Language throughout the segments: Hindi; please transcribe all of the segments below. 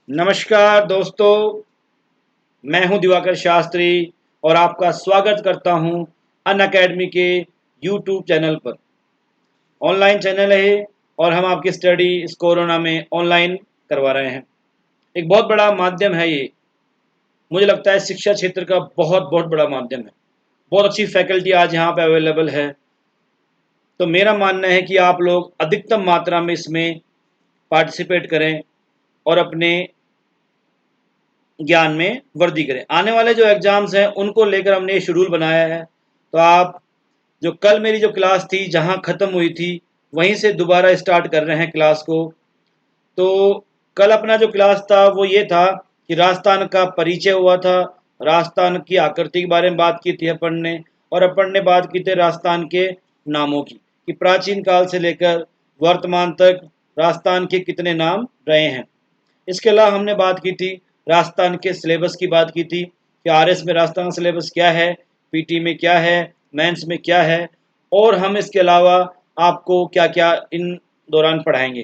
नमस्कार दोस्तों, मैं हूं दिवाकर शास्त्री और आपका स्वागत करता हूं अनअकैडमी के यूट्यूब चैनल पर। ऑनलाइन चैनल है और हम आपकी स्टडी इस कोरोना में ऑनलाइन करवा रहे हैं। एक बहुत बड़ा माध्यम है ये। मुझे लगता है शिक्षा क्षेत्र का बहुत बहुत बड़ा माध्यम है। बहुत अच्छी फैकल्टी आज यहाँ पे अवेलेबल है। तो मेरा मानना है कि आप लोग अधिकतम मात्रा में इसमें पार्टिसिपेट करें और अपने ज्ञान में वृद्धि करें। आने वाले जो एग्ज़ाम्स हैं उनको लेकर हमने ये शेड्यूल बनाया है। तो आप जो कल मेरी जो क्लास थी जहाँ ख़त्म हुई थी वहीं से दोबारा स्टार्ट कर रहे हैं क्लास को। तो कल अपना जो क्लास था वो ये था कि राजस्थान का परिचय हुआ था, राजस्थान की आकृति के बारे में बात की थी अपन ने, और अपन ने बात की थी राजस्थान के नामों की कि प्राचीन काल से लेकर वर्तमान तक राजस्थान के कितने नाम रहे हैं। इसके अलावा हमने बात की थी राजस्थान के सिलेबस की बात की थी कि आरएस में राजस्थान का सिलेबस क्या है, पीटी में क्या है, मेंस में क्या है, और हम इसके अलावा आपको क्या क्या इन दौरान पढ़ाएंगे,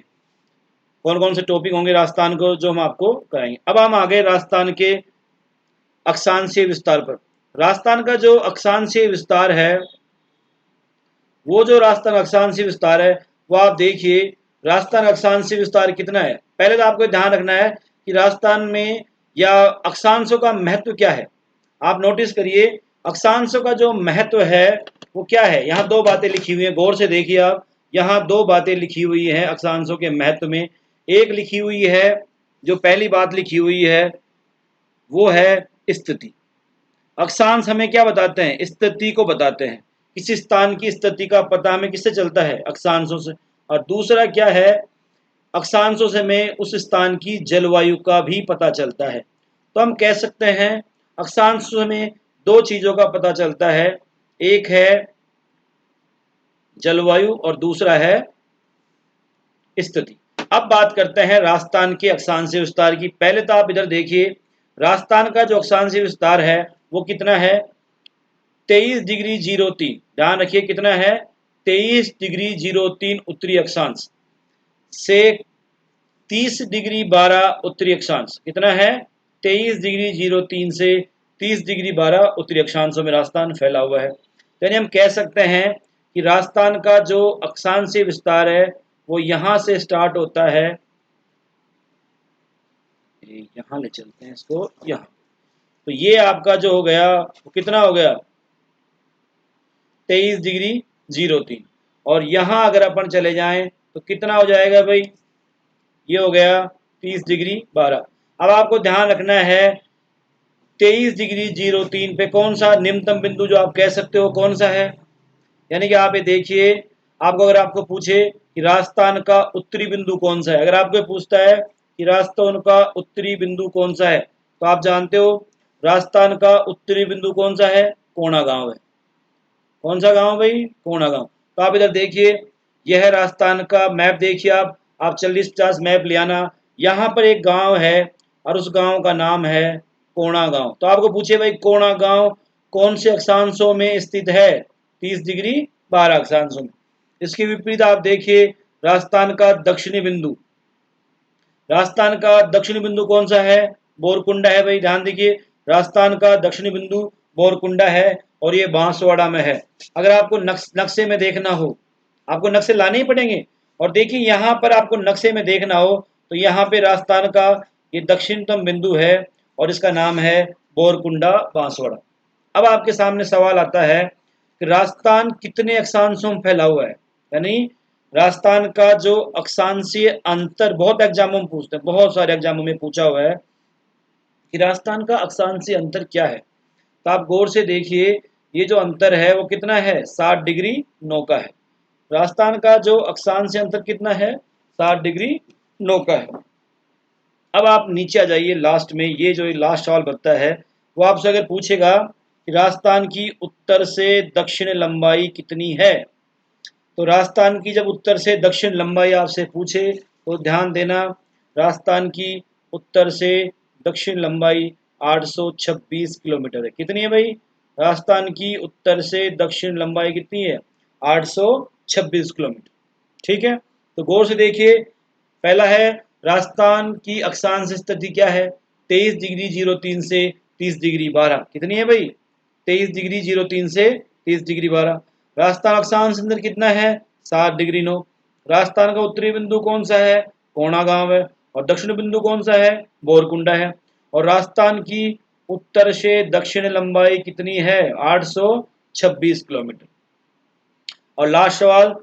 कौन कौन से टॉपिक होंगे राजस्थान को जो हम आपको कराएंगे। अब हम आ गए राजस्थान के अक्षांशीय विस्तार पर। राजस्थान का जो अक्षांशीय विस्तार है, वो जो राजस्थान अक्षांशीय विस्तार है वो आप देखिए राजस्थान अक्षांशीय विस्तार कितना है। पहले तो आपको ध्यान रखना है कि राजस्थान में या अक्षांशों का महत्व क्या है। आप नोटिस करिए अक्षांशों का जो महत्व है वो क्या है। यहाँ दो बातें लिखी हुई हैं, गौर से देखिए आप। यहाँ दो बातें लिखी हुई हैं अक्षांशों के महत्व में। एक लिखी हुई है, जो पहली बात लिखी हुई है वो है स्थिति। अक्षांश हमें क्या बताते हैं? स्थिति को बताते हैं। किसी स्थान की स्थिति का पता हमें किससे चलता है? अक्षांशों से। और दूसरा क्या है? अक्षांशों से हमें उस स्थान की जलवायु का भी पता चलता है। तो हम कह सकते हैं अक्षांशों से हमें दो चीजों का पता चलता है, एक है जलवायु और दूसरा है स्थिति। अब बात करते हैं राजस्थान के अक्षांशीय विस्तार की। पहले तो आप इधर देखिए राजस्थान का जो अक्षांशीय विस्तार है वो कितना है? 23 डिग्री 03। ध्यान रखिए कितना है? 23 डिग्री 03 उत्तरी अक्षांश से 30 डिग्री 12 उत्तरी अक्षांश। कितना है? 23 डिग्री 03 से 30 डिग्री 12 उत्तरी अक्षांशों में राजस्थान फैला हुआ है। यानी हम कह सकते हैं कि राजस्थान का जो अक्षांशीय विस्तार है वो यहाँ से स्टार्ट होता है, यहाँ ले चलते हैं इसको, यहाँ। तो ये आपका जो हो गया वो कितना हो गया? 23 डिग्री 03। और यहाँ अगर अपन चले जाएं तो कितना हो जाएगा भाई? ये हो गया 30 डिग्री 12। अब आपको ध्यान रखना है 23 डिग्री 03 पे कौन सा निम्नतम बिंदु जो आप कह सकते हो कौन सा है? यानी कि आप ये देखिए, आपको अगर आपको पूछे कि राजस्थान का उत्तरी बिंदु कौन सा है, अगर आपको पूछता है कि राजस्थान का उत्तरी बिंदु कौन सा है, तो आप जानते हो राजस्थान का उत्तरी बिंदु कौन सा है? कोणा गांव है। कौन सा गांव भाई? कोणा गांव। तो आप इधर देखिए, यह है राजस्थान का मैप। देखिए आप 40-50 मैप ले आना। यहाँ पर एक गांव है और उस गांव का नाम है कोणा गांव। तो आपको पूछे भाई कोणा गांव कौन से अक्षांशों में स्थित है? 30 डिग्री 12 अक्षांशों में। इसके विपरीत आप देखिए राजस्थान का दक्षिणी बिंदु। राजस्थान का दक्षिणी बिंदु कौन सा है? बोरकुंडा है भाई। ध्यान दीजिए राजस्थान का दक्षिणी बिंदु बोरकुंडा है और ये बांसवाड़ा में है। अगर आपको नक्शे में देखना हो, आपको नक्शे लाने ही पड़ेंगे। और देखिए यहाँ पर आपको नक्शे में देखना हो तो यहाँ पे राजस्थान का ये दक्षिणतम बिंदु है और इसका नाम है बोरकुंडा बांसवाड़ा। अब आपके सामने सवाल आता है कि राजस्थान कितने अक्षांशों में फैला हुआ है। यानी राजस्थान का जो अक्षांशीय अंतर, बहुत एग्जामों में पूछते हैं, बहुत सारे एग्जामों में पूछा हुआ है कि राजस्थान का अक्षांशीय अंतर क्या है। तो आप गौर से देखिए ये जो अंतर है वो कितना है? 60 डिग्री 9 का है। राजस्थान का जो अक्षांशीय अंतर कितना है? 60 डिग्री 9 का है। अब आप नीचे आ जाइए लास्ट में, ये जो लास्ट सवाल बनता है वो आपसे अगर पूछेगा कि राजस्थान की उत्तर से दक्षिण लंबाई कितनी है, तो राजस्थान की जब उत्तर से दक्षिण लंबाई आपसे पूछे तो ध्यान देना राजस्थान की उत्तर से दक्षिण लंबाई 826 किलोमीटर है। कितनी है भाई? राजस्थान की उत्तर से दक्षिण लंबाई कितनी है? 826 किलोमीटर। ठीक है, तो गौर से देखिए, पहला है राजस्थान की अक्षांश स्थिति क्या है? 23 डिग्री 03 से 30 डिग्री 12। कितनी है भाई? 23 डिग्री 03 से 30 डिग्री 12। राजस्थान अक्षांश अंदर कितना है? 7 डिग्री 9। राजस्थान का उत्तरी बिंदु कौन सा है? कोणा गांव है। और दक्षिण बिंदु कौन सा है? बोरकुंडा है। और राजस्थान की उत्तर से दक्षिण लंबाई कितनी है? 826 किलोमीटर। और लास्ट सवाल,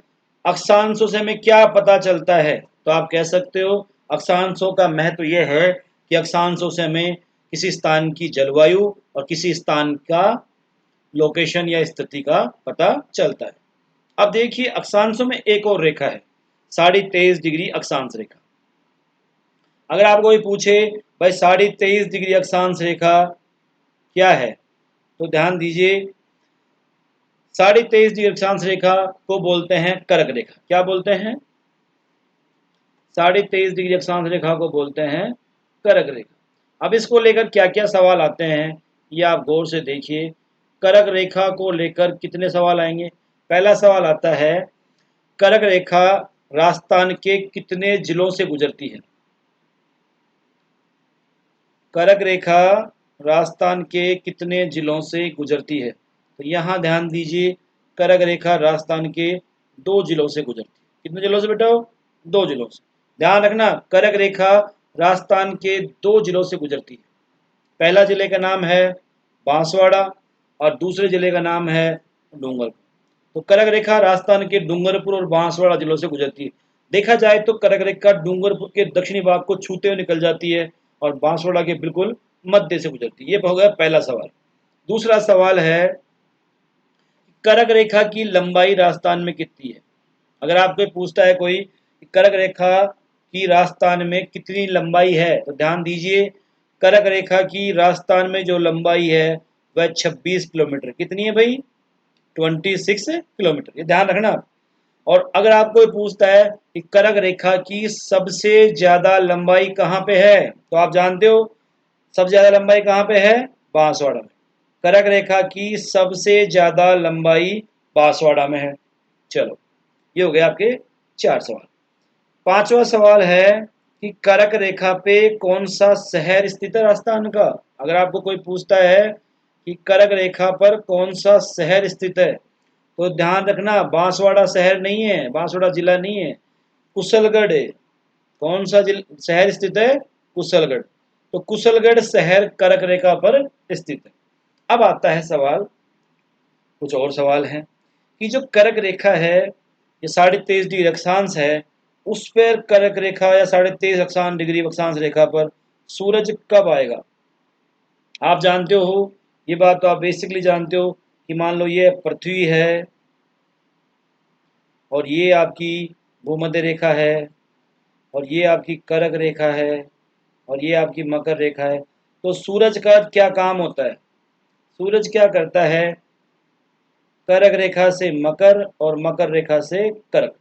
अक्षांशों से हमें क्या पता चलता है? तो आप कह सकते हो अक्षांशों का महत्व यह है कि अक्षांशों से हमें किसी स्थान की जलवायु और किसी स्थान का लोकेशन या स्थिति का पता चलता है। अब देखिए अक्षांशों में एक और रेखा है, 23.5 डिग्री अक्षांश रेखा। अगर आपको कोई पूछे भाई 23.5 डिग्री अक्षांश रेखा क्या है, तो ध्यान दीजिए 23.5 डिग्री अक्षांश रेखा को बोलते हैं कर्क रेखा। क्या बोलते हैं? 23.5 डिग्री अक्षांश रेखा को बोलते हैं कर्क रेखा। अब इसको लेकर क्या क्या सवाल आते हैं ये आप गौर से देखिए। कर्क रेखा को लेकर कितने सवाल आएंगे? पहला सवाल आता है, कर्क रेखा राजस्थान के कितने जिलों से गुजरती है? कर्क रेखा राजस्थान के कितने जिलों से गुजरती है? तो यहाँ ध्यान दीजिए, कर्क रेखा राजस्थान के 2 जिलों से गुजरती है। कितने जिलों से बेटा? 2 जिलों से। ध्यान रखना, कर्क रेखा राजस्थान के 2 जिलों से गुजरती है। पहला जिले का नाम है बांसवाड़ा और दूसरे जिले का नाम है डूंगरपुर। तो कर्क रेखा राजस्थान के डूंगरपुर और बांसवाड़ा जिलों से गुजरती है। देखा जाए तो कर्क रेखा डूंगरपुर के दक्षिणी भाग को छूते हुए निकल जाती है और बांसवाड़ा के बिल्कुल मध्य से गुजरती है। ये हो गया पहला सवाल। दूसरा सवाल है, कर्क रेखा की लंबाई राजस्थान में कितनी है? अगर आपको पूछता है कोई कर्क रेखा की राजस्थान में कितनी लंबाई है, तो ध्यान दीजिए कर्क रेखा की राजस्थान में जो लंबाई है वह 26 किलोमीटर। कितनी है भाई? 26 किलोमीटर। ये ध्यान रखना आप। और अगर आपको पूछता है कि कर्क रेखा की सबसे ज्यादा लंबाई कहाँ पे है, तो आप जानते हो सबसे ज्यादा लंबाई कहाँ पे है? बांसवाड़ा में। कर्क रेखा की सबसे ज्यादा लंबाई बांसवाड़ा में है। चलो, ये हो गया आपके 4 सवाल। पांचवा सवाल है कि कर्क रेखा पे कौन सा शहर स्थित है राजस्थान का? अगर आपको कोई पूछता है कि कर्क रेखा पर कौन सा शहर स्थित है, तो ध्यान रखना बांसवाड़ा शहर नहीं है, बांसवाड़ा जिला नहीं है, कुशलगढ़ है। कौन सा शहर स्थित है? कुशलगढ़। तो कुशलगढ़ शहर कर्क रेखा पर स्थित है। अब आता है सवाल, कुछ और सवाल हैं कि जो कर्क रेखा है, ये 23.5 डिग्री अक्षांश है, उस पर कर्क रेखा या 23.5 डिग्री अक्षांश रेखा पर सूरज कब आएगा? आप जानते हो ये बात, तो आप बेसिकली जानते हो कि मान लो ये पृथ्वी है और ये आपकी भूमध्य रेखा है और ये आपकी कर्क रेखा है और ये आपकी मकर रेखा है। तो सूरज का क्या काम होता है? सूरज क्या करता है? कर्क रेखा से मकर और मकर रेखा से कर्क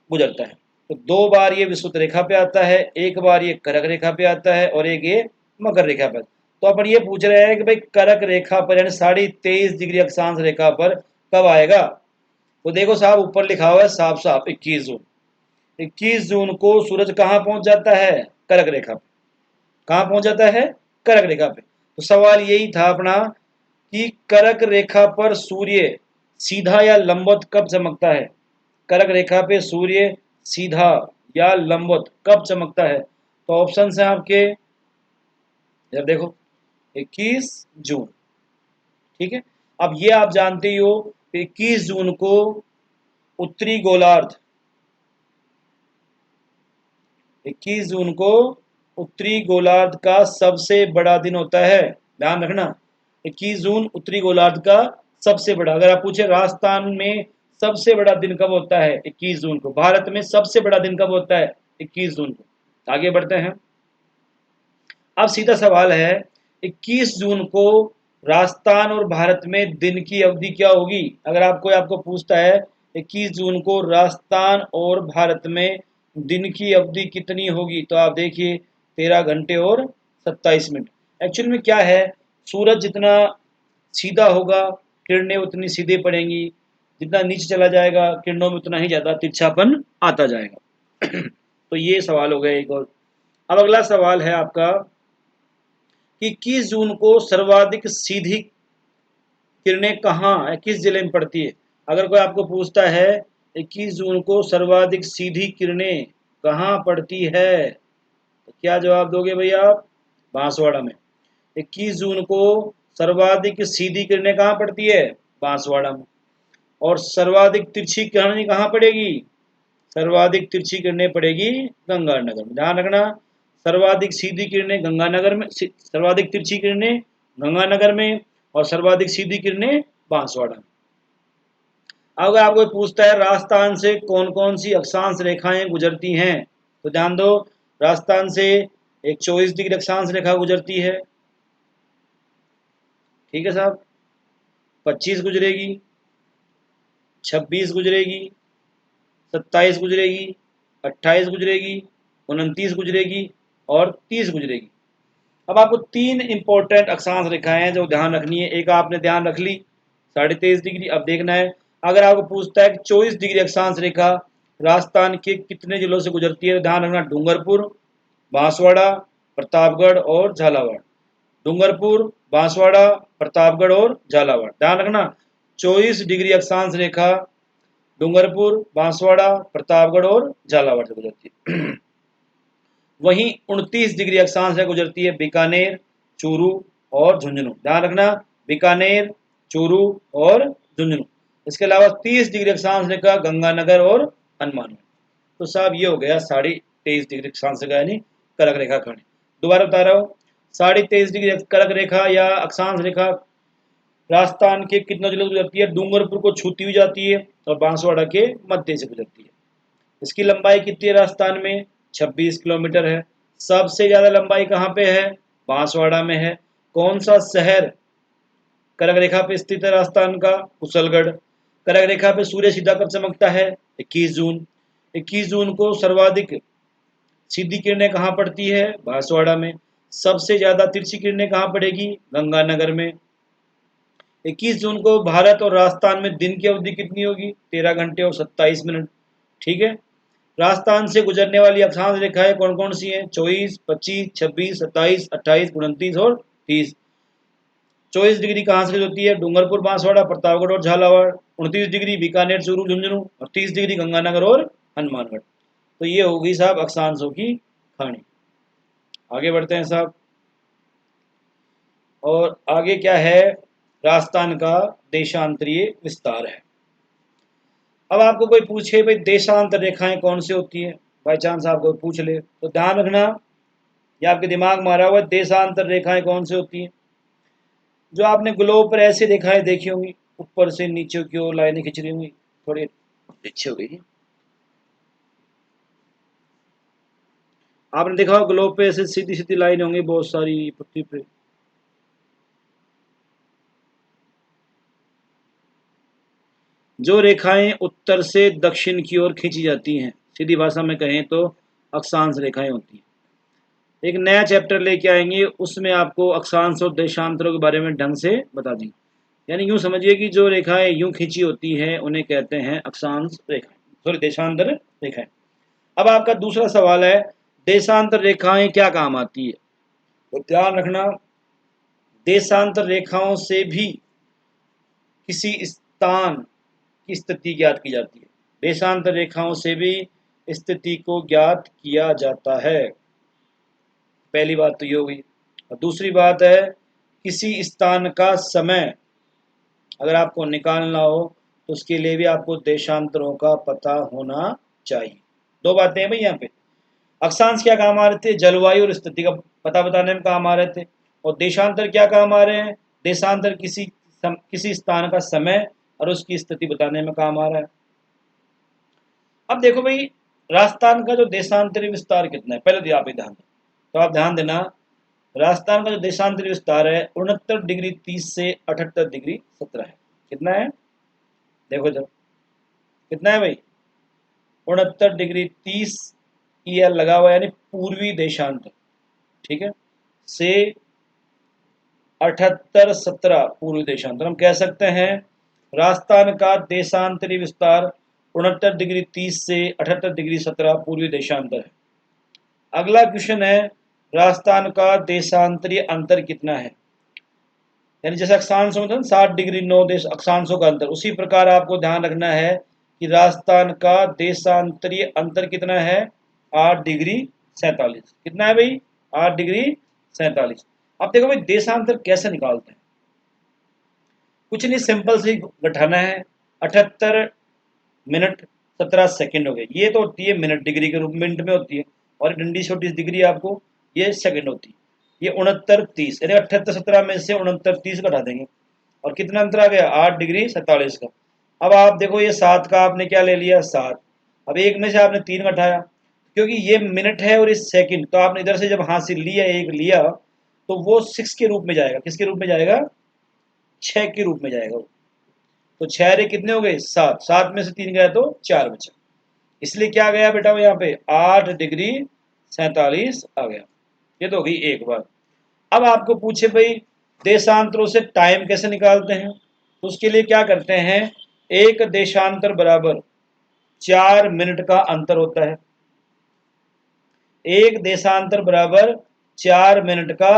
गुजरता है। तो 2 बार ये विषुवत रेखा पे आता है, एक बार ये कर्क रेखा पे आता है और एक ये मकर रेखा पर। तो अपन ये पूछ रहे हैं कि भाई कर्क रेखा पर यानी 23.5 डिग्री अक्षांश रेखा पर कब आएगा? तो देखो साहब, ऊपर लिखा हुआ है साफ साफ 21 जून। 21 जून को सूरज कहाँ पहुंच जाता है? कर्क रेखा पे। कहाँ पहुंच जाता है? कर्क रेखा पे। तो सवाल यही था अपना कि कर्क रेखा पर सूर्य सीधा या लंबवत कब चमकता है? कर्क रेखा पे सूर्य सीधा या लंबवत कब चमकता है? तो ऑप्शन है आपके, जब देखो 21 जून। ठीक है। अब ये आप जानते ही हो 21 जून को उत्तरी गोलार्ध, 21 जून को उत्तरी गोलार्ध का सबसे बड़ा दिन होता है। ध्यान रखना, 21 जून उत्तरी गोलार्ध का सबसे बड़ा। अगर आप पूछे राजस्थान में सबसे बड़ा दिन कब होता है? 21 जून को। भारत में सबसे बड़ा दिन कब होता है? 21 जून को। आगे बढ़ते हैं। अब सीधा सवाल है, 21 जून को राजस्थान और भारत में दिन की अवधि क्या होगी? अगर आपको पूछता है 21 जून को राजस्थान और भारत में दिन की अवधि कितनी होगी, तो आप देखिए 13 घंटे और 27 मिनट। एक्चुअल में क्या है, सूरज जितना सीधा होगा किरणें उतनी सीधे पड़ेंगी, जितना नीचे चला जाएगा किरणों में उतना ही ज्यादा तिरछापन आता जाएगा। तो ये सवाल हो गया एक और। अब अगला सवाल है आपका कि 21 जून को सर्वाधिक सीधी किरणें कहाँ, किस जिले में पड़ती है। अगर कोई आपको पूछता है 21 जून को सर्वाधिक सीधी किरणें कहाँ पड़ती है, तो क्या जवाब दोगे भैया आप? बांसवाड़ा में। 21 जून को सर्वाधिक सीधी किरणें कहाँ पड़ती है? बांसवाड़ा में। और सर्वाधिक तिरछी किरणें कहाँ पड़ेगी? सर्वाधिक तिरछी किरणें पड़ेगी गंगानगर में। ध्यान रखना, सर्वाधिक सीधी किरणें गंगानगर में, सर्वाधिक तिरछी किरणें गंगानगर में, और सर्वाधिक सीधी किरणें बांसवाड़ा में। अगर आपको पूछता है राजस्थान से कौन कौन सी अक्षांश रेखाएं गुजरती हैं, तो ध्यान दो, राजस्थान से एक 24 डिग्री अक्षांश रेखा गुजरती है, ठीक है साहब, 25 गुजरेगी, 26 गुजरेगी, 27 गुजरेगी, 28 गुजरेगी, 29 गुजरेगी और 30 गुजरेगी। अब आपको 3 इंपॉर्टेंट अक्षांश रेखाएं हैं जो ध्यान रखनी है। एक आपने ध्यान रख ली 23.5 डिग्री। अब देखना है, अगर आपको पूछता है कि 24 डिग्री अक्षांश रेखा राजस्थान के कितने जिलों से गुजरती है, ध्यान रखना डूंगरपुर, बांसवाड़ा, प्रतापगढ़ और झालावाड़। डूंगरपुर, बांसवाड़ा, प्रतापगढ़ और झालावाड़। ध्यान रखना 24 डिग्री अक्षांश रेखा डूंगरपुर, बांसवाड़ा, प्रतापगढ़ और झालावाड़ से गुजरती है। वहीं 29 डिग्री अक्षांश रेखा गुजरती है बीकानेर, चूरू और झुंझुनू। ध्यान रखना बीकानेर, चूरू और झुंझुनू। इसके अलावा 30 डिग्री अक्षांश रेखा गंगानगर और हनुमानगढ़। तो साहब ये हो गया 23.5 डिग्री अक्षांश रेखा यानी कर्क रेखा खंड। दोबारा बता रहा हूँ, 23.5 डिग्री कर्क रेखा या अक्षांश रेखा राजस्थान के कितने जिलों से गुजरती है? डूंगरपुर को छूती हुई जाती है और बांसवाड़ा के मध्य से गुजरती है। इसकी लंबाई कितनी है राजस्थान में? 26 किलोमीटर है। सबसे ज्यादा लंबाई कहाँ पे है? बांसवाड़ा में है। कौन सा शहर कर्क रेखा पे स्थित है राजस्थान का? कुशलगढ़। कर्क रेखा पे सूर्य सीधा कब चमकता है? 21 जून। 21 जून को सर्वाधिक सीधी किरणें कहाँ पड़ती है? बांसवाड़ा में। सबसे ज्यादा तिरछी किरणें कहाँ पड़ेगी? गंगानगर में। 21 जून को भारत और राजस्थान में दिन की अवधि कितनी होगी? 13 घंटे और 27 मिनट। ठीक है। राजस्थान से गुजरने वाली अक्षांश रेखाएं कौन कौन सी हैं? 24, 25, 26, 27, 28, 29 और 30। 24 डिग्री कहाँ से होती है? डूंगरपुर, बांसवाड़ा, प्रतापगढ़ और झालावाड़। 29 डिग्री बीकानेर, चूरू, झुंझुनू और 30 डिग्री गंगानगर और हनुमानगढ़। तो ये होगी साहब अक्षांशों की खानी। आगे बढ़ते हैं साहब, और आगे क्या है? राजस्थान का देशांतरीय विस्तार है। अब आपको कोई पूछे भाई देशांतर रेखाएं कौन सी होती है, बाई चांस आपको पूछ ले, तो ध्यान रखना ये आपके दिमाग में आ रहा हुआ देशांतर रेखाएं कौन सी होती हैं। जो आपने ग्लोब पर ऐसी रेखाएं देखी होंगी, ऊपर से नीचे की ओर लाइनें खिंच रही होंगी, थोड़ी अच्छी हो गई। आपने देखा ग्लोब पे ऐसे सीधी सीधी लाइनें होंगी बहुत सारी पृथ्वी पे। जो रेखाएं उत्तर से दक्षिण की ओर खींची जाती हैं, सीधी भाषा में कहें तो अक्षांश रेखाएं होती हैं। एक नया चैप्टर लेके आएंगे, उसमें आपको अक्षांश और देशांतरों के बारे में ढंग से बता देंगे। यानी यूं समझिए कि जो रेखाएं यूं खींची होती हैं उन्हें कहते हैं अक्षांश रेखाएं, सॉरी देशांतर रेखाएं। अब आपका दूसरा सवाल है देशांतर रेखाएं क्या काम आती है, तो ध्यान रखना देशांतर रेखाओं से भी किसी स्थान की स्थिति ज्ञात की जाती है। देशांतर रेखाओं से भी स्थिति को ज्ञात किया जाता है। पहली बात तो ये हो गई। और दूसरी बात है किसी स्थान का समय अगर आपको निकालना हो तो उसके लिए भी आपको देशांतरों का पता होना चाहिए। दो बातें हैं भाई यहाँ पे। अक्षांश क्या काम आ रहे थे? जलवायु और स्थिति का पता बताने में काम आ रहे थे। और देशांतर क्या काम आ रहे हैं? देशांतर किसी स्थान का समय और उसकी स्थिति बताने में काम आ रहा है। अब देखो भाई राजस्थान का जो देशांतरी विस्तार कितना है, पहले तो आप ही ध्यान दें, तो आप ध्यान देना राजस्थान का जो देशांतरी विस्तार है 69 डिग्री 30 से 78 डिग्री 17 है। कितना है? देखो जब कितना है भाई? 69 डिग्री 30 EL लगा हुआ यानी पूर्वी देशांतर, ठीक है, से 78 17 पूर्वी देशांतर। हम कह सकते हैं राजस्थान का देशांतरी विस्तार 69 डिग्री 30 से 78 डिग्री 17 पूर्वी देशांतर है। अगला क्वेश्चन है राजस्थान का देशांतरीय अंतर कितना है। यानी जैसे अक्षांशों में 60 डिग्री 9 देश अक्षांशों का अंतर, उसी प्रकार आपको ध्यान रखना है कि राजस्थान का देशांतरीय अंतर कितना है, 8 डिग्री 47। कितना है भाई, 8 डिग्री 47। अब देखो भाई देशांतर कैसे निकालते हैं, कुछ नहीं, सिंपल से घटाना है। 78 मिनट 17 सेकंड हो गए, ये तो होती है मिनट, डिग्री के रूप मिनट में होती है, और डंडी छोटी डिग्री आपको ये सेकंड होती है। ये 69 30, यानी 78 17 में से 69 30 घटा देंगे, और कितना अंतर आ गया, 8 डिग्री 47 का। अब आप देखो ये 7 का आपने क्या ले लिया, 7। अब एक में से आपने 3 घटाया, क्योंकि ये मिनट है और ये सेकंड, तो आपने इधर से जब हासिल लिया एक लिया तो वो 6 के रूप में जाएगा, किसके रूप में जाएगा, 6 के रूप में जाएगा वो। तो 6 रे कितने हो गए, 7, 7 में से 3 गया तो 4 बचा, इसलिए क्या गया बेटा वो यहाँ पे 8 डिग्री 47 आ गया। ये तो हो गई एक बार। अब आपको पूछे भाई देशांतरों से टाइम कैसे निकालते हैं, तो उसके लिए क्या करते हैं, एक देशांतर बराबर 4 मिनट का अंतर होता है। एक देशांतर बराबर 4 मिनट का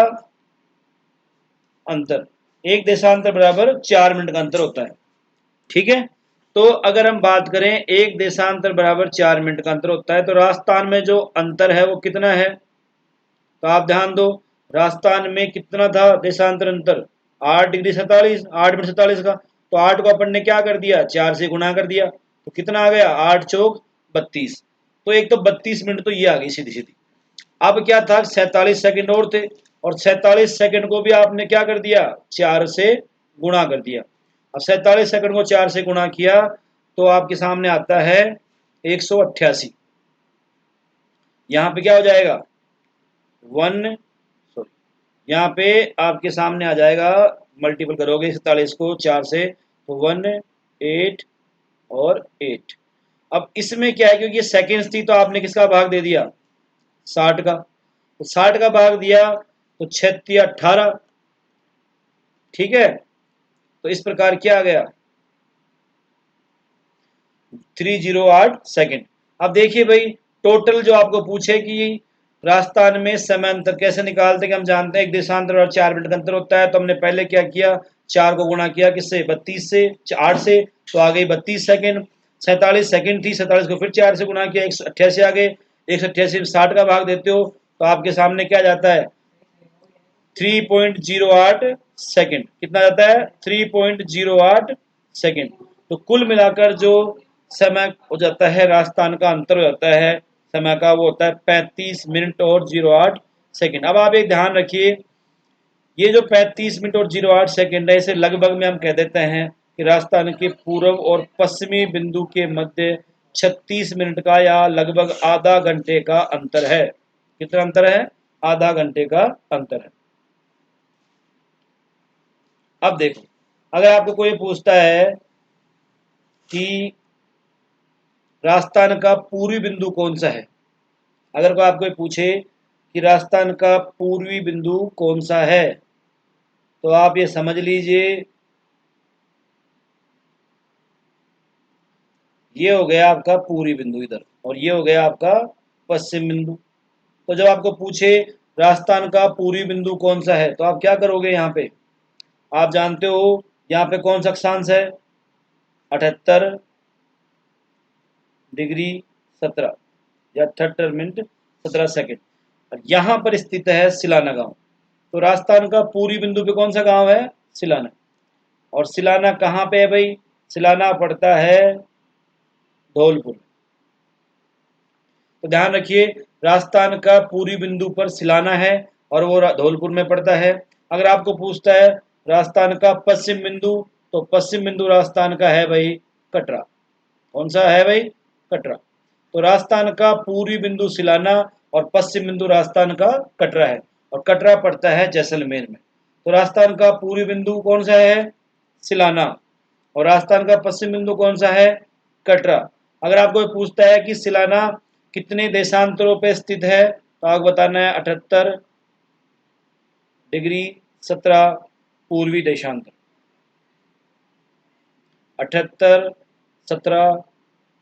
अंतर, एक देशांतर बराबर 4 मिनट का अंतर होता है। ठीक है, तो अगर हम बात करें एक देशांतर बराबर 4 मिनट का अंतर होता है, तो राजस्थान में जो अंतर है वो कितना है, तो आप ध्यान दो, राजस्थान में कितना था देशांतर अंतर, 8 डिग्री 47, 8 मिनट 47 का। तो 8 को अपन ने क्या कर दिया, 4 से गुणा कर दिया, तो कितना आ गया, 8 चौक 32। तो एक तो 32 मिनट तो ये आ गई सीधी सीधी। अब क्या था, 47 सेकंड और थे, और 47 सेकंड को भी आपने क्या कर दिया, 4 से गुणा कर दिया। अब 47 सेकंड को 4 से गुणा किया तो आपके सामने आता है 188। यहाँ पे क्या हो जाएगा, वन, सॉरी, यहाँ पे आपके सामने आ जाएगा, मल्टीपल करोगे 47 को 4 से तो 1 8 और 8। अब इसमें क्या है, क्योंकि ये सेकेंड्स थी तो आपने किसका भाग दे दिया, 60 का, तो 60 का भाग दिया तो 6 18। ठीक है, तो इस प्रकार क्या आ गया, 308 सेकंड। अब देखिए भाई टोटल जो आपको पूछे कि राजस्थान में समय अंतर कैसे निकालते हैं, हम जानते हैं एक देशांतर और 4 मिनट का अंतर होता है, तो हमने पहले क्या किया, 4 को गुणा किया किससे, 32 से, 8 से, तो आ गई 32 सेकंड। 47 सेकंड थी, 47 को फिर 4 से गुणा किया, 188 आ गए। 188 में 60 का भाग देते हो तो आपके सामने क्या जाता है, 3.08 सेकंड। कितना जाता है, 3.08 सेकंड। तो कुल मिलाकर जो समय हो जाता है राजस्थान का अंतर हो जाता है समय का, वो होता है 35 मिनट और 08 सेकंड। अब आप एक ध्यान रखिए, ये जो 35 मिनट और 08 सेकंड है, इसे लगभग में हम कह देते हैं कि राजस्थान के पूर्व और पश्चिमी बिंदु के मध्य 36 मिनट का या लगभग आधा घंटे का अंतर है। कितना अंतर है, आधा घंटे का अंतर है। अब देखो, अगर आपको कोई पूछता है कि राजस्थान का पूर्वी बिंदु कौन सा है, अगर कोई आपको पूछे कि राजस्थान का पूर्वी बिंदु कौन सा है, तो आप ये समझ लीजिए ये हो गया आपका पूर्वी बिंदु इधर, और ये हो गया आपका पश्चिम बिंदु। तो जब आपको पूछे राजस्थान का पूर्वी बिंदु कौन सा है, तो आप क्या करोगे, यहाँ पे आप जानते हो यहाँ पे कौन सा अक्षांश है, 78 डिग्री 17 या 78 मिनट 17 सेकंड, और यहाँ पर स्थित है सिलाना गांव। तो राजस्थान का पूर्वी बिंदु पे कौन सा गांव है, सिलाना। और सिलाना कहाँ पे है भाई, सिलाना पड़ता है धौलपुर। तो ध्यान रखिए राजस्थान का पूर्वी बिंदु पर सिलाना है और वो धौलपुर में पड़ता है। अगर आपको पूछता है राजस्थान का पश्चिम बिंदु, तो पश्चिम बिंदु राजस्थान का है भाई कटरा। कौन सा है भाई, कटरा। तो राजस्थान का पूर्वी बिंदु सिलाना और पश्चिम बिंदु राजस्थान का कटरा है, और कटरा पड़ता है जैसलमेर में। तो राजस्थान का पूर्वी बिंदु कौन सा है, सिलाना, और राजस्थान का पश्चिम बिंदु कौन सा है, कटरा। अगर आपको पूछता है कि सिलाना कितने देशांतरों पे स्थित है, तो आपको बताना है 78 डिग्री 17 पूर्वी देशांतर, 78 17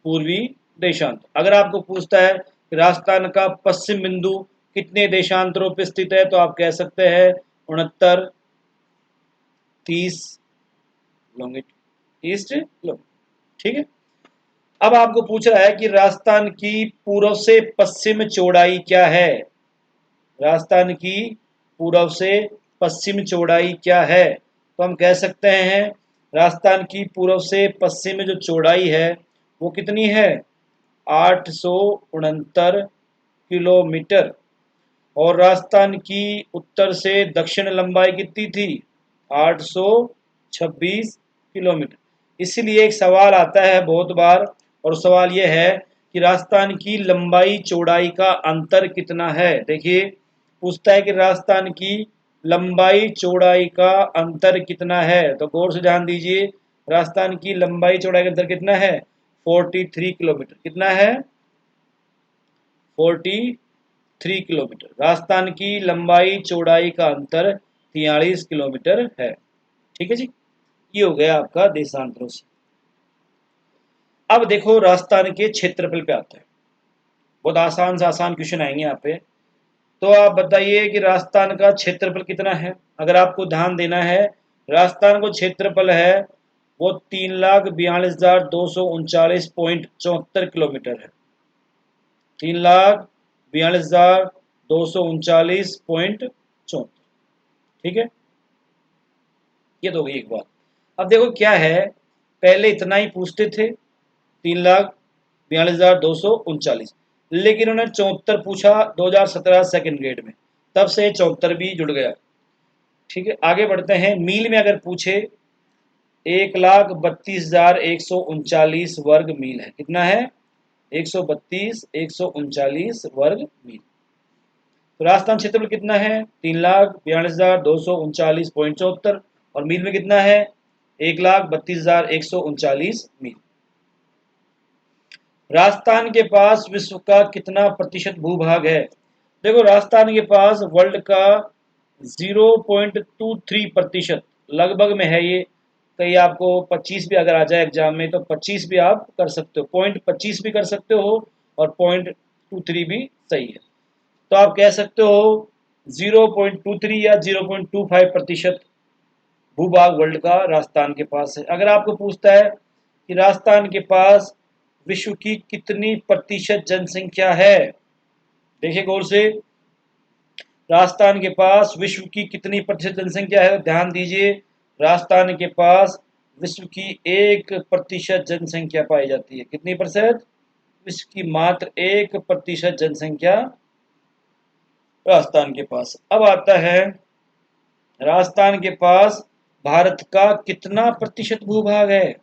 पूर्वी देशांतर। अगर आपको पूछता है राजस्थान का पश्चिम बिंदु कितने देशांतरों पर स्थित है? तो आप कह सकते हैं 69, 30 लॉन्गिट्यूड ईस्ट। ठीक है। अब आपको पूछ रहा है कि राजस्थान की पूर्व से पश्चिम चौड़ाई क्या है? राजस्थान की पूर्व से पश्चिम चौड़ाई क्या है? तो हम कह सकते हैं राजस्थान की पूर्व से पश्चिम में जो चौड़ाई है वो कितनी है? 869 किलोमीटर। और राजस्थान की उत्तर से दक्षिण लंबाई कितनी थी? 826 किलोमीटर। इसलिए एक सवाल आता है बहुत बार, और सवाल यह है कि राजस्थान की लंबाई चौड़ाई का अंतर कितना है। देखिए, पूछता है कि राजस्थान की लंबाई चौड़ाई का अंतर कितना है। तो गौर से ध्यान दीजिए, राजस्थान की लंबाई चौड़ाई का अंतर कितना है? 43 किलोमीटर। कितना है? 43 किलोमीटर। राजस्थान की लंबाई चौड़ाई का अंतर 43 किलोमीटर है। ठीक है जी, ये हो गया आपका देशांतरों से। अब देखो राजस्थान के क्षेत्रफल पे आता है। बहुत आसान से आसान क्वेश्चन आएंगे यहाँ पे। तो आप बताइए कि राजस्थान का क्षेत्रफल कितना है। अगर आपको ध्यान देना है, राजस्थान को क्षेत्रफल है वो 3,42,239.74 किलोमीटर है। 3,42,239.74। ठीक है, ये तो गई एक बात। अब देखो क्या है, पहले इतना ही पूछते थे 3,42,239, लेकिन उन्होंने 74 पूछा 2017 सेकंड ग्रेड में, तब से 74 भी जुड़ गया। ठीक है, आगे बढ़ते हैं। मील में अगर पूछे 1,32,139 वर्ग मील है। कितना है? 132,139 वर्ग मील। तो राजस्थान क्षेत्रफल कितना है? 3,42,239.74, और मील में कितना है? 1,32,139 मील। राजस्थान के पास विश्व का कितना प्रतिशत भूभाग है? देखो, राजस्थान के पास वर्ल्ड का 0.23% लगभग में है ये। कहीं आपको 25 भी अगर आ जाए एग्जाम में तो 25 भी आप कर सकते हो, 0.25 भी कर सकते हो, और 0.23 भी सही है। तो आप कह सकते हो 0.23 या 0.25% भूभाग वर्ल्ड का राजस्थान के पास है। अगर आपको पूछता है कि राजस्थान के पास विश्व की कितनी प्रतिशत जनसंख्या है, देखिए गौर से, राजस्थान के पास विश्व की कितनी प्रतिशत जनसंख्या है? ध्यान दीजिए, राजस्थान के पास विश्व की 1% जनसंख्या पाई जाती है। कितनी प्रतिशत? विश्व की मात्र 1% जनसंख्या राजस्थान के पास। अब आता है राजस्थान के पास भारत का कितना प्रतिशत भूभाग है।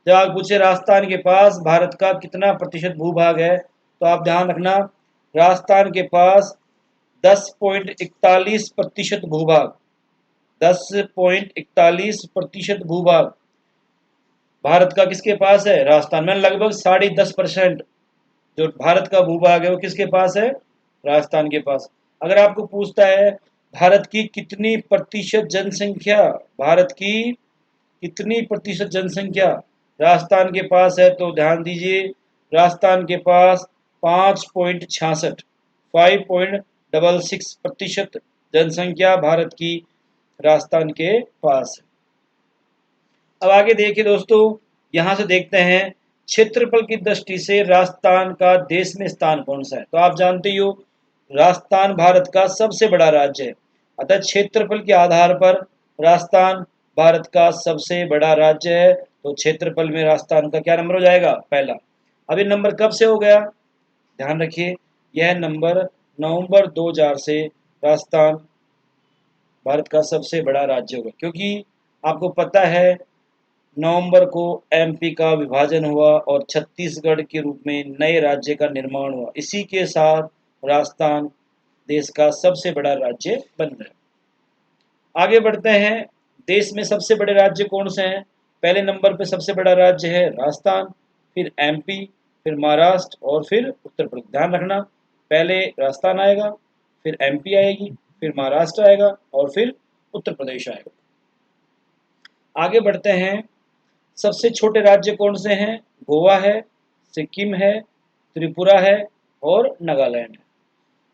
जब आप पूछे राजस्थान के पास भारत का कितना प्रतिशत भूभाग है, तो आप ध्यान रखना, राजस्थान के पास 10.41% भूभाग, 10.41% भूभाग भारत का किसके पास है? राजस्थान में। लगभग 10.5% जो भारत का भूभाग है वो किसके पास है? राजस्थान के पास। अगर आपको पूछता है भारत की कितनी प्रतिशत जनसंख्या, भारत की कितनी प्रतिशत जनसंख्या राजस्थान के पास है, तो ध्यान दीजिए, राजस्थान के पास 5.66 5.66% जनसंख्या भारत की राजस्थान के पास है। अब आगे देखिए दोस्तों, यहां से देखते हैं क्षेत्रफल की दृष्टि से राजस्थान का देश में स्थान कौन सा है। तो आप जानते ही हो, राजस्थान भारत का सबसे बड़ा राज्य है, अतः क्षेत्रफल के आधार पर राजस्थान भारत का सबसे बड़ा राज्य है। तो क्षेत्रफल में राजस्थान का क्या नंबर हो जाएगा? पहला। अब ये नंबर कब से हो गया? ध्यान रखिए, यह नंबर नवंबर 2000 से राजस्थान भारत का सबसे बड़ा राज्य होगा, क्योंकि आपको पता है नवंबर को एमपी का विभाजन हुआ और छत्तीसगढ़ के रूप में नए राज्य का निर्माण हुआ। इसी के साथ राजस्थान देश का सबसे बड़ा राज्य बन गया। आगे बढ़ते हैं, देश में सबसे बड़े राज्य कौन से हैं। पहले नंबर पे सबसे बड़ा राज्य है राजस्थान, फिर एमपी, फिर महाराष्ट्र और फिर उत्तर प्रदेश। ध्यान रखना, पहले राजस्थान आएगा, फिर एमपी आएगी, फिर महाराष्ट्र आएगा और फिर उत्तर प्रदेश आएगा। आगे बढ़ते हैं, सबसे छोटे राज्य कौन से हैं? गोवा है, सिक्किम है, त्रिपुरा है और नागालैंड।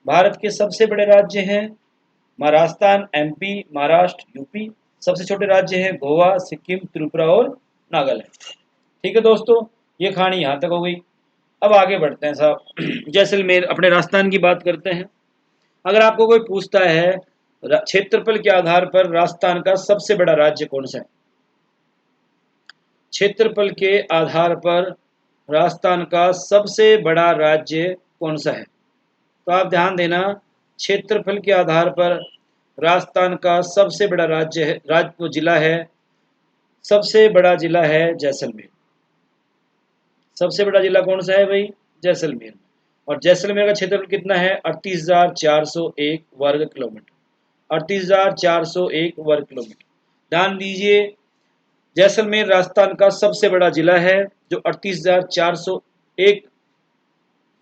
भारत के सबसे बड़े राज्य हैं महाराष्ट्र, एमपी, महाराष्ट्र, यूपी। सबसे छोटे राज्य हैं गोवा, सिक्किम, त्रिपुरा और नागालैंड। ठीक है दोस्तों, ये कहानी यहाँ तक हो गई। अब आगे बढ़ते हैं साहब। जैसलमेर, अपने राजस्थान की बात करते हैं। अगर आपको कोई पूछता है क्षेत्रफल के आधार पर राजस्थान का सबसे बड़ा राज्य कौन सा है, क्षेत्रफल के आधार पर राजस्थान का सबसे बड़ा राज्य कौन सा है, तो आप ध्यान देना, क्षेत्रफल के आधार पर राजस्थान का सबसे बड़ा राज्य है, वो जिला है, सबसे बड़ा जिला है जैसलमेर। सबसे बड़ा जिला कौन सा है भाई, जैसलमेर। और जैसलमेर का क्षेत्रफल कितना है, 38,401 वर्ग किलोमीटर। 38,401 वर्ग किलोमीटर। ध्यान दीजिए, जैसलमेर राजस्थान का सबसे बड़ा जिला है जो 38,401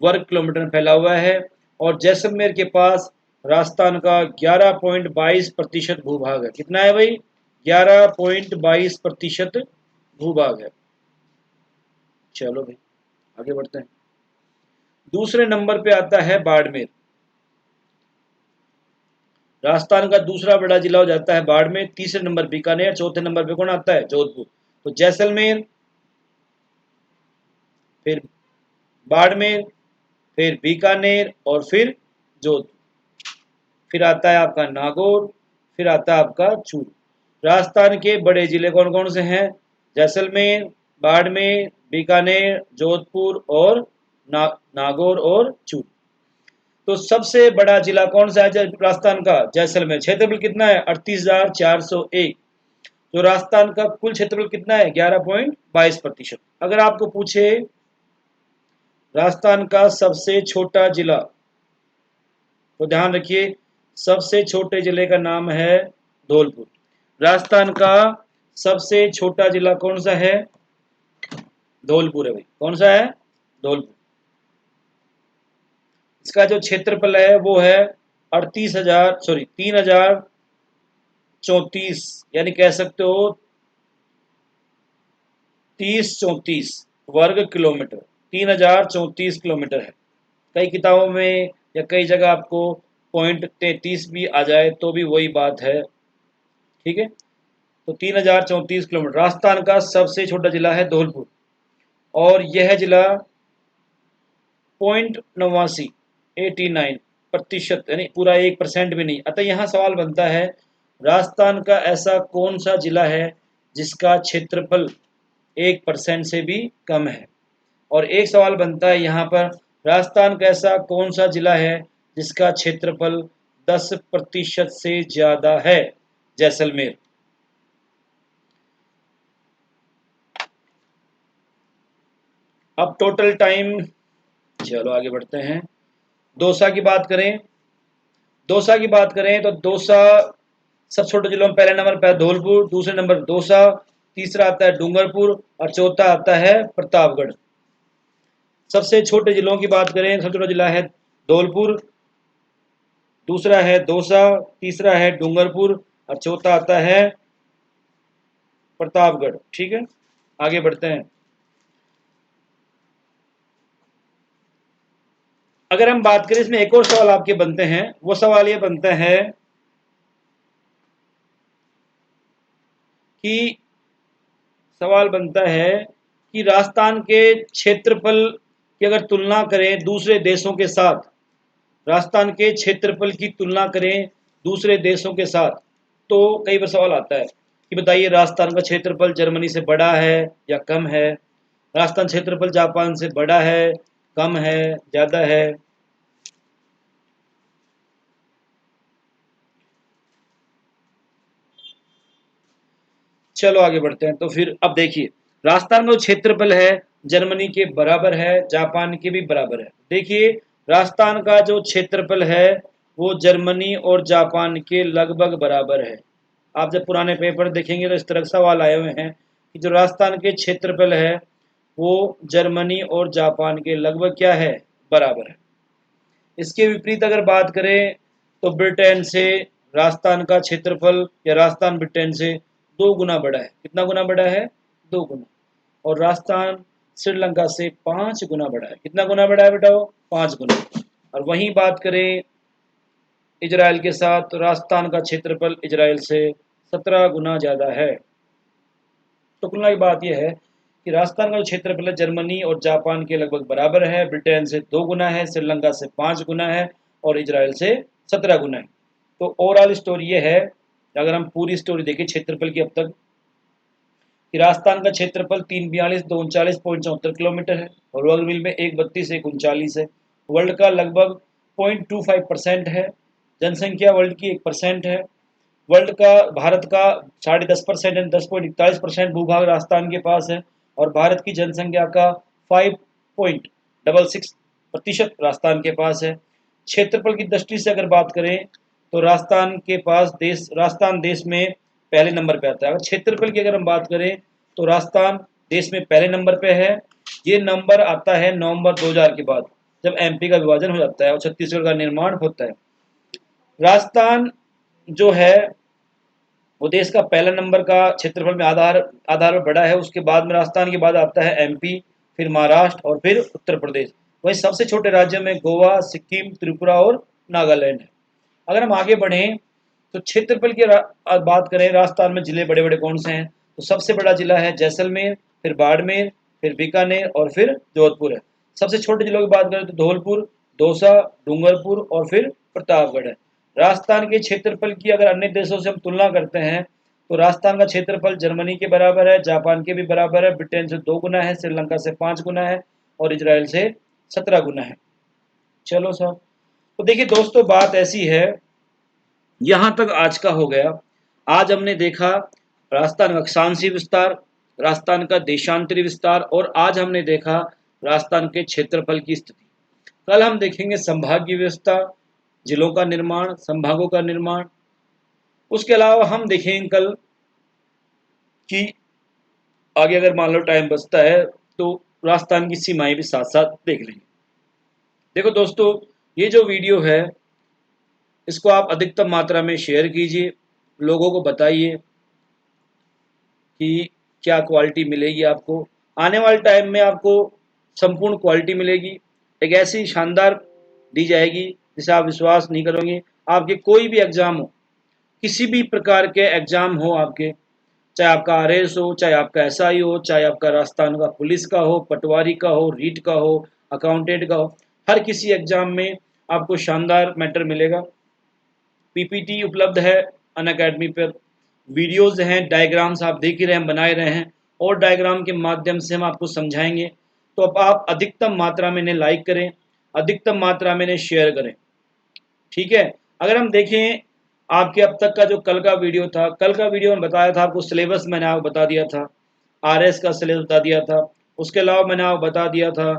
वर्ग किलोमीटर में फैला हुआ है। और जैसलमेर के पास राजस्थान का 11.22% भूभाग है। कितना है भाई, 11.22% भूभाग है। चलो भाई आगे बढ़ते हैं। दूसरे नंबर पे आता है बाड़मेर। राजस्थान का दूसरा बड़ा जिला हो जाता है बाड़मेर। तीसरे नंबर बीकानेर। चौथे नंबर पे कौन आता है, जोधपुर। तो जैसलमेर, फिर बाड़मेर, फिर बीकानेर और फिर जोधपुर। फिर आता है आपका नागौर, फिर आता है आपका चूरू। राजस्थान के बड़े जिले कौन कौन से हैं, जैसलमेर, बाड़मेर, बीकानेर, जोधपुर और नागौर और चूरू। तो सबसे बड़ा जिला कौन सा है राजस्थान का, जैसलमेर। क्षेत्रफल कितना है, 38,401। जो राजस्थान का कुल क्षेत्रफल कितना है, 11.22%। अगर आपको पूछे राजस्थान का सबसे छोटा जिला, तो ध्यान रखिए सबसे छोटे जिले का नाम है धौलपुर। राजस्थान का सबसे छोटा जिला कौन सा है, धौलपुर है भाई। कौन सा है, धौलपुर। इसका जो क्षेत्रफल है वो है 3,034, यानी कह सकते हो 3034 वर्ग किलोमीटर। 3,034 किलोमीटर है। कई किताबों में या कई जगह आपको 0.33 भी आ जाए तो भी वही बात है। ठीक है, तो 3,034 किलोमीटर। राजस्थान का सबसे छोटा जिला है धौलपुर और यह जिला 0.89 यानी पूरा 1% भी नहीं। अतः यहाँ सवाल बनता है राजस्थान का ऐसा कौन सा जिला है जिसका क्षेत्रफल 1% से भी कम है। और एक सवाल बनता है यहाँ पर, राजस्थान का ऐसा कौन सा जिला है जिसका क्षेत्रफल 10% से ज्यादा है, जैसलमेर। अब टोटल टाइम, चलो आगे बढ़ते हैं। दौसा की बात करें, दौसा की बात करें तो दौसा सब छोटे जिलों में पहले नंबर पर धौलपुर, दूसरे नंबर दौसा, तीसरा आता है डूंगरपुर और चौथा आता है प्रतापगढ़। सबसे छोटे जिलों की बात करें, सबसे छोटा जिला है धौलपुर, दूसरा है दौसा, तीसरा है डूंगरपुर और चौथा आता है प्रतापगढ़। ठीक है, आगे बढ़ते हैं। अगर हम बात करें, इसमें एक और सवाल आपके बनते हैं। वो सवाल ये बनता है कि राजस्थान के क्षेत्रफल की अगर तुलना करें दूसरे देशों के साथ, राजस्थान के क्षेत्रफल की तुलना करें दूसरे देशों के साथ, तो कई बार सवाल आता है कि बताइए राजस्थान का क्षेत्रफल जर्मनी से बड़ा है या कम है, राजस्थान क्षेत्रफल जापान से बड़ा है, कम है, ज्यादा है। चलो आगे बढ़ते हैं। तो फिर अब देखिए, राजस्थान का जो क्षेत्रफल है जर्मनी के बराबर है, जापान के भी बराबर है। देखिए राजस्थान का जो क्षेत्रफल है वो जर्मनी और जापान के लगभग बराबर है। आप जब पुराने पेपर देखेंगे तो इस तरह के सवाल आए हुए हैं कि जो राजस्थान के क्षेत्रफल है वो जर्मनी और जापान के लगभग क्या है, बराबर है। इसके विपरीत अगर बात करें तो ब्रिटेन से राजस्थान का क्षेत्रफल या राजस्थान ब्रिटेन से 2 गुना बड़ा है। कितना गुना बड़ा है, 2 गुना। और राजस्थान श्रीलंका से 5 गुना बड़ा है। कितना गुना बड़ा है बेटा? वो 5 गुना। और वहीं बात करें इजराइल के साथ, तो राजस्थान का क्षेत्रफल इजराइल से 17 गुना ज़्यादा है। तो तुलना की बात यह है कि राजस्थान का जो क्षेत्रफल है जर्मनी और जापान के लगभग बराबर है, ब्रिटेन से 2 गुना है, श्रीलंका से 5 गुना है और इजराइल से 17 गुना है। तो ओवरऑल स्टोरी ये है, अगर हम पूरी स्टोरी देखें क्षेत्रफल की अब तक, कि राजस्थान का क्षेत्रफल 342,239.74 किलोमीटर है और वर्ग मील में 132,139 है। वर्ल्ड का लगभग 0.25% है। जनसंख्या वर्ल्ड की 1% है। वर्ल्ड का भारत का 10.5% एंड 10.41% भूभाग राजस्थान के पास है और भारत की जनसंख्या का 5.66% राजस्थान के पास है। क्षेत्रफल की दृष्टि से अगर बात करें तो राजस्थान देश में पहले नंबर पे आता है। अगर क्षेत्रफल की अगर हम बात करें तो राजस्थान देश में पहले नंबर पे है। ये नंबर आता है नवंबर 2000 के बाद, जब एमपी का विभाजन हो जाता है और छत्तीसगढ़ का निर्माण होता है। राजस्थान जो है वो देश का पहला नंबर का क्षेत्रफल में आधार पर बड़ा है। उसके बाद में राजस्थान के बाद आता है एमपी, फिर महाराष्ट्र और फिर उत्तर प्रदेश। वहीं सबसे छोटे राज्यों में गोवा, सिक्किम, त्रिपुरा और नागालैंड है। अगर हम आगे बढ़ें तो क्षेत्रफल की बात करें, राजस्थान में जिले बड़े बड़े कौन से हैं? तो सबसे बड़ा जिला है जैसलमेर, फिर बाड़मेर, फिर बीकानेर और फिर जोधपुर है। सबसे छोटे जिलों की बात करें तो धौलपुर, दौसा, डूंगरपुर और फिर प्रतापगढ़ है। राजस्थान के क्षेत्रफल की अगर अन्य देशों से हम तुलना करते हैं तो राजस्थान का क्षेत्रफल जर्मनी के बराबर है, जापान के भी बराबर है, ब्रिटेन से 2 गुना है, श्रीलंका से 5 गुना है और इजराइल से 17 गुना है। चलो सर, तो देखिए दोस्तों, बात ऐसी है, यहाँ तक आज का हो गया। आज हमने देखा राजस्थान का अक्षांशीय विस्तार, राजस्थान का देशांतरी विस्तार और आज हमने देखा राजस्थान के क्षेत्रफल की स्थिति। कल हम देखेंगे संभागीय व्यवस्था, जिलों का निर्माण, संभागों का निर्माण। उसके अलावा हम देखेंगे कल कि आगे अगर मान लो टाइम बचता है तो राजस्थान की सीमाएं भी साथ साथ देख लेंगे। देखो दोस्तों, ये जो वीडियो है इसको आप अधिकतम मात्रा में शेयर कीजिए, लोगों को बताइए कि क्या क्वालिटी मिलेगी आपको। आने वाले टाइम में आपको संपूर्ण क्वालिटी मिलेगी, एक ऐसी शानदार दी जाएगी जिसे आप विश्वास नहीं करोगे। आपके कोई भी एग्ज़ाम हो, किसी भी प्रकार के एग्ज़ाम हो आपके, चाहे आपका आरएस हो, चाहे आपका एसआई हो, चाहे आपका राजस्थान का पुलिस का हो, पटवारी का हो, रीट का हो, अकाउंटेंट का हो, हर किसी एग्ज़ाम में आपको शानदार मैटर मिलेगा। पीपीटी उपलब्ध है अनअकैडमी पर, वीडियोज़ हैं, डायग्राम्स आप देख ही रहे हैं, बनाए रहे हैं और डायग्राम के माध्यम से हम आपको समझाएंगे। तो अब आप अधिकतम मात्रा में इन्हें लाइक करें, अधिकतम मात्रा में इन्हें शेयर करें, ठीक है। अगर हम देखें आपके अब तक का जो कल का वीडियो था, कल का वीडियो में बताया था आपको सिलेबस, मैंने आपको बता दिया था, आरएस का सिलेबस बता दिया था। उसके अलावा मैंने आपको बता दिया था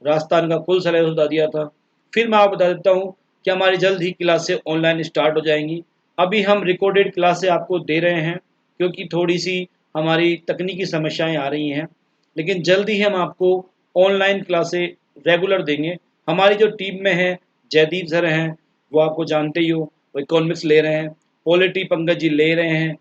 राजस्थान का कुल सिलेबस बता दिया था। फिर मैं आपको बता देता हूँ कि हमारी जल्द ही क्लासें ऑनलाइन स्टार्ट हो जाएंगी। अभी हम रिकॉर्डेड क्लासें आपको दे रहे हैं क्योंकि थोड़ी सी हमारी तकनीकी समस्याएं आ रही हैं, लेकिन जल्द ही हम आपको ऑनलाइन क्लासें रेगुलर देंगे। हमारी जो टीम में है जयदीप सर हैं, वो आपको जानते ही हो, वो इकोनॉमिक्स ले रहे हैं, पॉलिटी पंकज जी ले रहे हैं,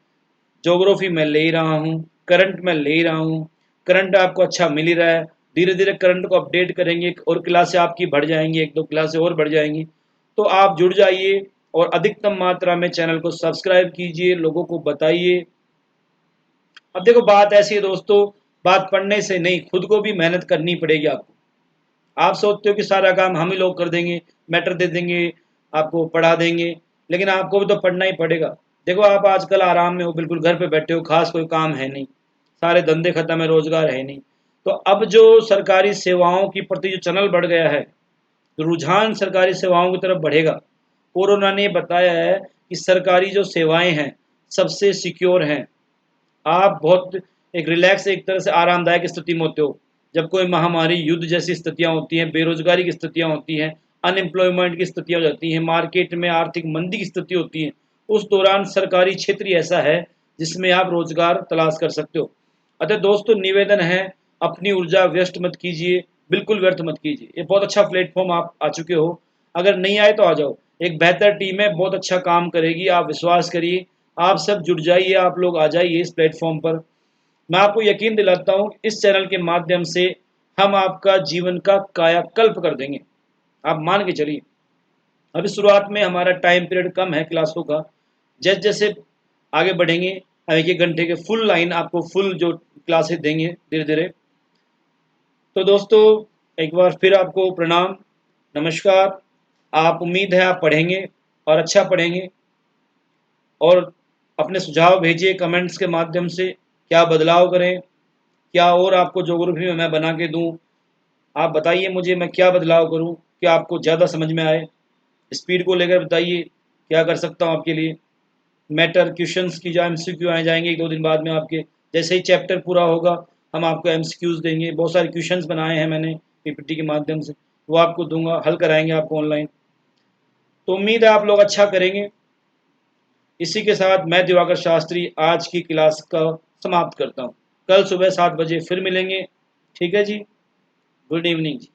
ज्योग्राफी मैं ले रहा हूँ, करंट मैं ले रहा हूँ। करंट आपको अच्छा मिल ही रहा है, धीरे धीरे करंट को अपडेट करेंगे और क्लासें आपकी बढ़ जाएंगी, 1-2 क्लासें और बढ़ जाएंगी। तो आप जुड़ जाइए और अधिकतम मात्रा में चैनल को सब्सक्राइब कीजिए, लोगों को बताइए। अब देखो बात ऐसी है दोस्तों, बात पढ़ने से नहीं, खुद को भी मेहनत करनी पड़ेगी आपको। आप सोचते हो कि सारा काम हम ही लोग कर देंगे, मैटर दे देंगे, आपको पढ़ा देंगे, लेकिन आपको भी तो पढ़ना ही पड़ेगा। देखो आप आजकल आराम में हो, बिल्कुल घर पे बैठे हो, खास कोई काम है नहीं, सारे धंधे खत्म है, रोजगार है नहीं। तो अब जो सरकारी सेवाओं की प्रति जो चैनल बढ़ गया है, तो रुझान सरकारी सेवाओं की तरफ बढ़ेगा। कोरोना ने बताया है कि सरकारी जो सेवाएं हैं सबसे सिक्योर हैं। आप बहुत एक रिलैक्स, एक तरह से आरामदायक स्थिति में होते हो। जब कोई महामारी, युद्ध जैसी स्थितियां होती हैं, बेरोजगारी की स्थितियां होती हैं, अनएम्प्लॉयमेंट की स्थितियां हो जाती हैं, मार्केट में आर्थिक मंदी की स्थिति होती है, उस दौरान सरकारी क्षेत्र ही ऐसा है जिसमें आप रोजगार तलाश कर सकते हो। अतः दोस्तों निवेदन है, अपनी ऊर्जा व्यस्त मत कीजिए, बिल्कुल व्यर्थ मत कीजिए। ये बहुत अच्छा प्लेटफॉर्म आप आ चुके हो, अगर नहीं आए तो आ जाओ। एक बेहतर टीम है, बहुत अच्छा काम करेगी, आप विश्वास करिए। आप सब जुड़ जाइए, आप लोग आ जाइए इस प्लेटफॉर्म पर। मैं आपको यकीन दिलाता हूँ इस चैनल के माध्यम से हम आपका जीवन का कायाकल्प कर देंगे, आप मान के चलिए। अभी शुरुआत में हमारा टाइम पीरियड कम है क्लासों का, जैसे जैसे आगे बढ़ेंगे हम 1-1 घंटे के फुल लाइन आपको फुल जो क्लासेस देंगे धीरे धीरे। तो दोस्तों एक बार फिर आपको प्रणाम, नमस्कार। आप उम्मीद है आप पढ़ेंगे और अच्छा पढ़ेंगे, और अपने सुझाव भेजिए कमेंट्स के माध्यम से, क्या बदलाव करें, क्या और आपको ज्योग्राफी में मैं बना के दूं। आप बताइए मुझे मैं क्या बदलाव करूं, क्या आपको ज़्यादा समझ में आए। स्पीड को लेकर बताइए क्या कर सकता हूं आपके लिए। मैटर क्वेश्चंस की जो एमसीक्यू आए जाएंगे 1-2 दिन बाद में आपके, जैसे ही चैप्टर पूरा होगा हम आपको एमसीक्यूज देंगे। बहुत सारे क्वेश्चंस बनाए हैं मैंने पीपीटी के माध्यम से, वो आपको दूंगा, हल कराएंगे आपको ऑनलाइन। तो उम्मीद है आप लोग अच्छा करेंगे। इसी के साथ मैं दिवाकर शास्त्री आज की क्लास का समाप्त करता हूँ। कल सुबह 7 बजे फिर मिलेंगे। ठीक है जी, गुड इवनिंग जी।